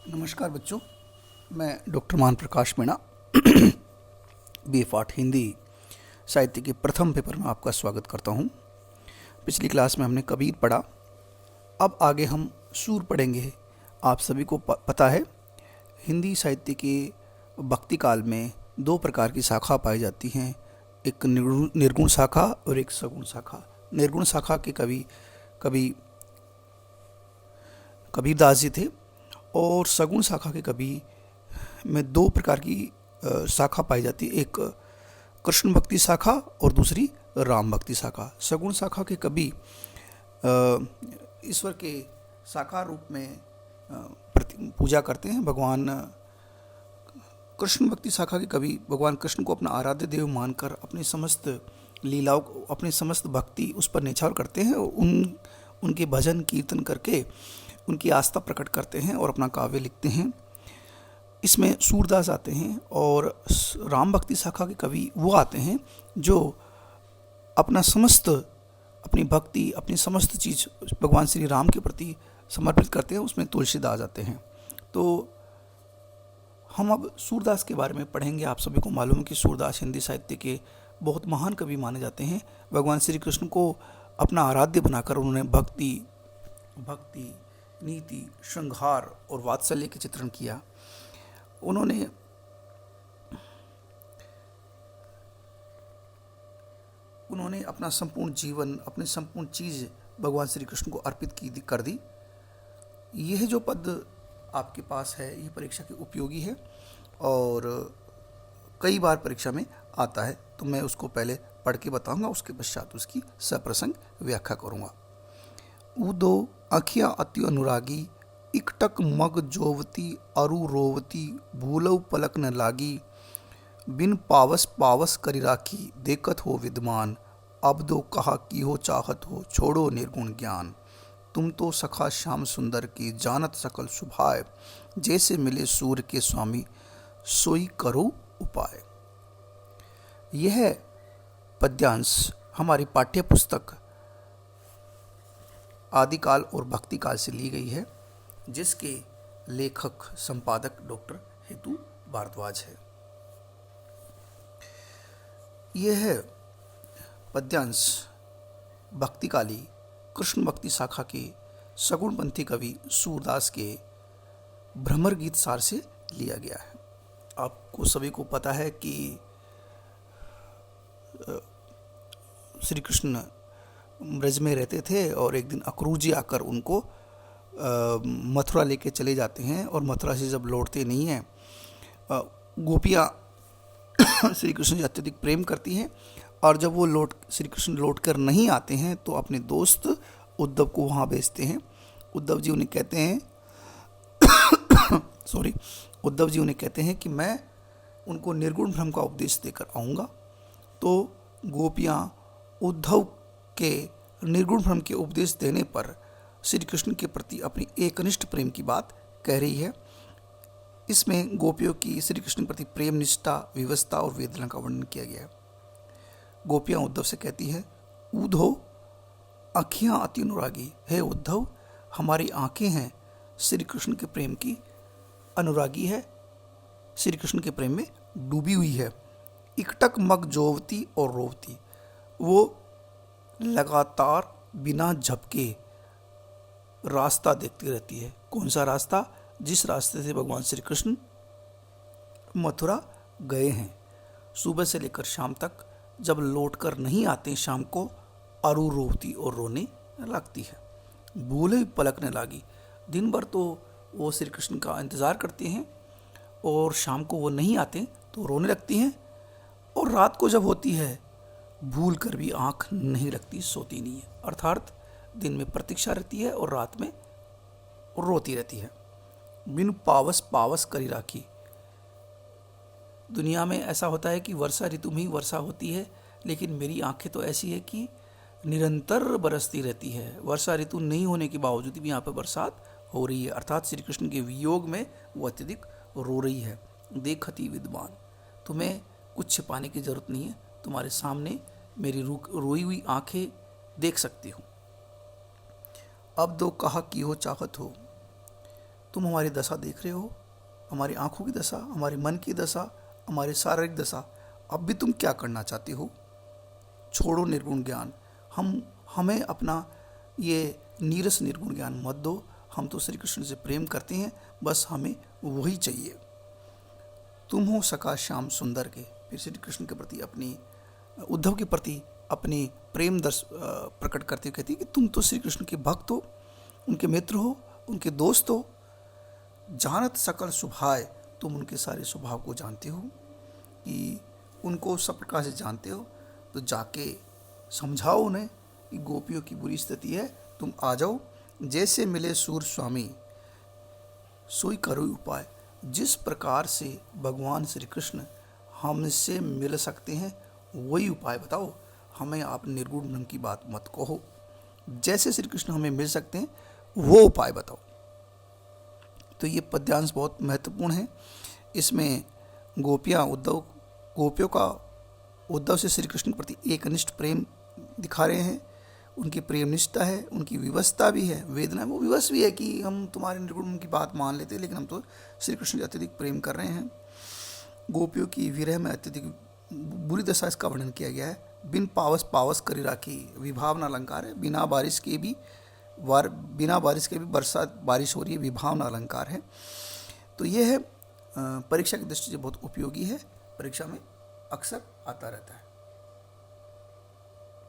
नमस्कार बच्चों, मैं डॉक्टर मान प्रकाश मीणा बी ए पाठ हिंदी साहित्य के प्रथम पेपर में आपका स्वागत करता हूं। पिछली क्लास में हमने कबीर पढ़ा, अब आगे हम सूर पढ़ेंगे। आप सभी को पता है, हिंदी साहित्य के भक्ति काल में दो प्रकार की शाखा पाई जाती हैं, एक निर्गुण शाखा और एक सगुण शाखा। निर्गुण शाखा के कवि कबीरदास जी थे और सगुण शाखा के कवि में दो प्रकार की शाखा पाई जाती है, एक कृष्ण भक्ति शाखा और दूसरी राम भक्ति शाखा। सगुण शाखा के कवि ईश्वर के साकार रूप में पूजा करते हैं। भगवान कृष्ण भक्ति शाखा के कवि भगवान कृष्ण को अपना आराध्य देव मानकर अपने समस्त लीलाओं को, अपने समस्त भक्ति उस पर निछावर करते हैं और उनके भजन कीर्तन करके उनकी आस्था प्रकट करते हैं और अपना काव्य लिखते हैं। इसमें सूरदास आते हैं और राम भक्ति शाखा के कवि वो आते हैं जो अपनी भक्ति, अपनी समस्त चीज़ भगवान श्री राम के प्रति समर्पित करते हैं। उसमें तुलसीदास आते हैं। तो हम अब सूरदास के बारे में पढ़ेंगे। आप सभी को मालूम है कि सूरदास हिंदी साहित्य के बहुत महान कवि माने जाते हैं। भगवान श्री कृष्ण को अपना आराध्य बनाकर उन्होंने भक्ति, नीति, श्रृंगार और वात्सल्य के चित्रण किया। उन्होंने अपना संपूर्ण जीवन, अपनी संपूर्ण चीज़ भगवान श्री कृष्ण को अर्पित कर दी। यह जो पद आपके पास है, ये परीक्षा के उपयोगी है और कई बार परीक्षा में आता है, तो मैं उसको पहले पढ़ के बताऊंगा, उसके पश्चात उसकी सप्रसंग व्याख्या करूंगा। उदो अखिया अति अनुरागी, इकटक मग जोवती अरु रोवती, भूलव पलक न लागी, बिन पावस पावस करी राखी, देखत हो विद्वान, अब दो कहा की हो चाहत हो, छोड़ो निर्गुण ज्ञान, तुम तो सखा श्याम सुंदर की, जानत सकल सुभाय, जैसे मिले सूर्य के स्वामी, सोई करो उपाय। यह पद्यांश हमारी पाठ्य पुस्तक आदिकाल और भक्ति काल से ली गई है, जिसके लेखक संपादक डॉक्टर हेतु भारद्वाज है। यह पद्यांश भक्तिकाली कृष्ण भक्ति शाखा के सगुणपंथी कवि सूरदास के भ्रमर गीत सार से लिया गया है। आपको सभी को पता है कि श्री कृष्ण ब्रज में रहते थे और एक दिन अक्रूर जी आकर उनको मथुरा लेके चले जाते हैं और मथुरा से जब लौटते नहीं हैं, गोपियाँ श्री कृष्ण से अत्यधिक प्रेम करती हैं और जब वो श्री कृष्ण लौट कर नहीं आते हैं तो अपने दोस्त उद्धव को वहाँ भेजते हैं। उद्धव जी उन्हें कहते हैं कि मैं उनको निर्गुण ब्रह्म का उपदेश देकर आऊँगा। तो गोपियाँ उद्धव के निर्गुण ब्रह्म के उपदेश देने पर श्री कृष्ण के प्रति अपनी एकनिष्ठ प्रेम की बात कह रही है। इसमें गोपियों की श्री कृष्ण के प्रति प्रेम, निष्ठा, विवशता और वेदना का वर्णन किया गया है। गोपियाँ उद्धव से कहती है, उद्धव आँखियाँ अति अनुरागी, हे उद्धव हमारी आँखें हैं श्री कृष्ण के प्रेम की अनुरागी है, श्री कृष्ण के प्रेम में डूबी हुई है। इकटक मग जोवती और रोवती, वो लगातार बिना झपके रास्ता देखती रहती है। कौन सा रास्ता? जिस रास्ते से भगवान श्री कृष्ण मथुरा गए हैं। सुबह से लेकर शाम तक जब लौट कर नहीं आते, शाम को अरु रोती और रोने लगती है। भूले पलक न लागी, दिन भर तो वो श्री कृष्ण का इंतज़ार करते हैं और शाम को वो नहीं आते तो रोने लगती हैं, और रात को जब होती है भूल कर भी आँख नहीं लगती, सोती नहीं है। अर्थात दिन में प्रतीक्षा रहती है और रात में रोती रहती है। बिन पावस पावस करी राखी, दुनिया में ऐसा होता है कि वर्षा ऋतु में ही वर्षा होती है, लेकिन मेरी आंखें तो ऐसी है कि निरंतर बरसती रहती है। वर्षा ऋतु नहीं होने के बावजूद भी यहाँ पर बरसात हो रही है। अर्थात श्री कृष्ण के वियोग में वो अत्यधिक रो रही है। देखती विद्वान, तुम्हें कुछ छिपाने की जरूरत नहीं है, तुम्हारे सामने मेरी रोई हुई आंखें देख सकती हूँ। अब दो कहा की हो चाहत हो, तुम हमारी दशा देख रहे हो, हमारी आंखों की दशा, हमारे मन की दशा, हमारी शारीरिक दशा, अब भी तुम क्या करना चाहते हो? छोड़ो निर्गुण ज्ञान, हमें अपना ये नीरस निर्गुण ज्ञान मत दो। हम तो श्री कृष्ण से प्रेम करते हैं, बस हमें वही चाहिए। तुम हो सका श्याम सुंदर के। फिर श्री कृष्ण के प्रति अपनी, उद्धव के प्रति अपनी प्रेम प्रकट करते हुए कहती है कि तुम तो श्री कृष्ण के भक्त हो, उनके मित्र हो, उनके दोस्त हो। जानत सकल स्वभाव, तुम उनके सारे स्वभाव को जानते हो, कि उनको सब प्रकार से जानते हो, तो जाके समझाओ उन्हें कि गोपियों की बुरी स्थिति है, तुम आ जाओ। जैसे मिले सूर स्वामी सोई करो उपाय। जिस प्रकार से भगवान श्री कृष्ण हमसे मिल सकते हैं वही उपाय बताओ, हमें आप निर्गुण ब्रह्म की बात मत कहो। जैसे श्री कृष्ण हमें मिल सकते हैं वो उपाय बताओ। तो ये पद्यांश बहुत महत्वपूर्ण है। इसमें गोपियों का उद्धव से श्री कृष्ण के प्रति एकनिष्ठ प्रेम दिखा रहे हैं। उनकी प्रेम निष्ठा है, उनकी विवशता भी है, वेदना, वो विवश भी है कि हम तुम्हारे निर्गुण की बात मान लेते हैं, लेकिन हम तो श्री कृष्ण से अत्यधिक प्रेम कर रहे हैं। गोपियों की विरह में अत्यधिक बुरी दशा इसका वर्णन किया गया है। बिन पावस पावस करी राखी, विभावना अलंकार है। बिना बारिश के भी बरसात बारिश हो रही है, विभावना अलंकार है। तो ये है, परीक्षा की दृष्टि से बहुत उपयोगी है, परीक्षा में अक्सर आता रहता है।